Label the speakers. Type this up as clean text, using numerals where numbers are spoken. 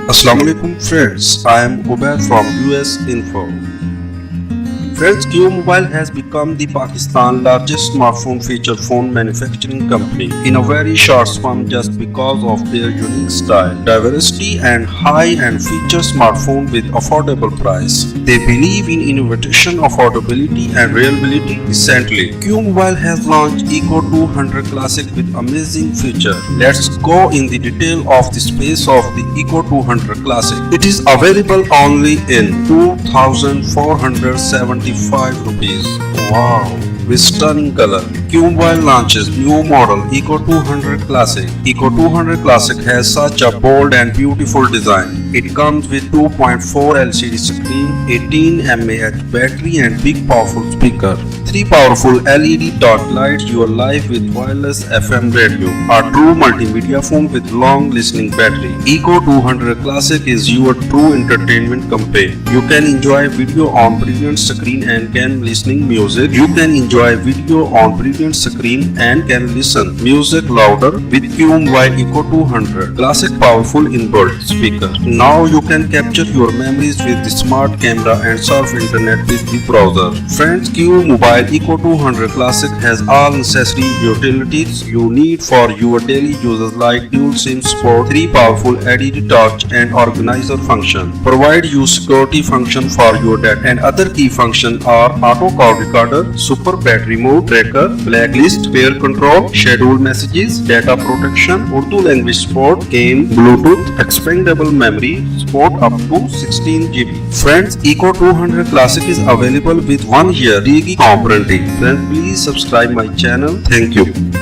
Speaker 1: Assalamualaikum friends, I am Ubaid from US Info. Friends, Q Mobile has become the Pakistan's largest smartphone feature phone manufacturing company in a very short span just because of their unique style, diversity and high-end feature smartphone with affordable price. They believe in innovation, affordability and reliability. Recently, Q Mobile has launched Eco 200 Classic with amazing feature. Let's go in the detail of the space of the Eco 200 Classic. It is available only in 2,475 rupees. Wow! With stunning color, Q Mobile launches new model Eco 200 Classic. Eco 200 Classic has such a bold and beautiful design. It comes with 2.4 LCD screen, 18 mAh battery and big powerful speaker. 3 powerful LED dot lights your life with wireless FM radio. A true multimedia phone with long listening battery. Eco 200 Classic is your true entertainment companion. You can enjoy video on brilliant screen and can listening music. You can enjoy video on brilliant screen and can listen music louder with Q Mobile Eco 200 Classic powerful inbuilt speaker. Now you can capture your memories with the smart camera and surf internet with the browser. Friends, Q Mobile Eco 200 Classic has all necessary utilities you need for your daily uses like dual SIM support, 3 powerful LED torch and organizer function. Provide you security function for your data and other key function are auto call recorder, super battery mode, tracker, blacklist, pair control, schedule messages, data protection, Urdu language support, game, Bluetooth, expandable memory, support up to 16 GB. Friends, Eco 200 Classic is available with 1 year DG warranty. Friends, please subscribe my channel. Thank you.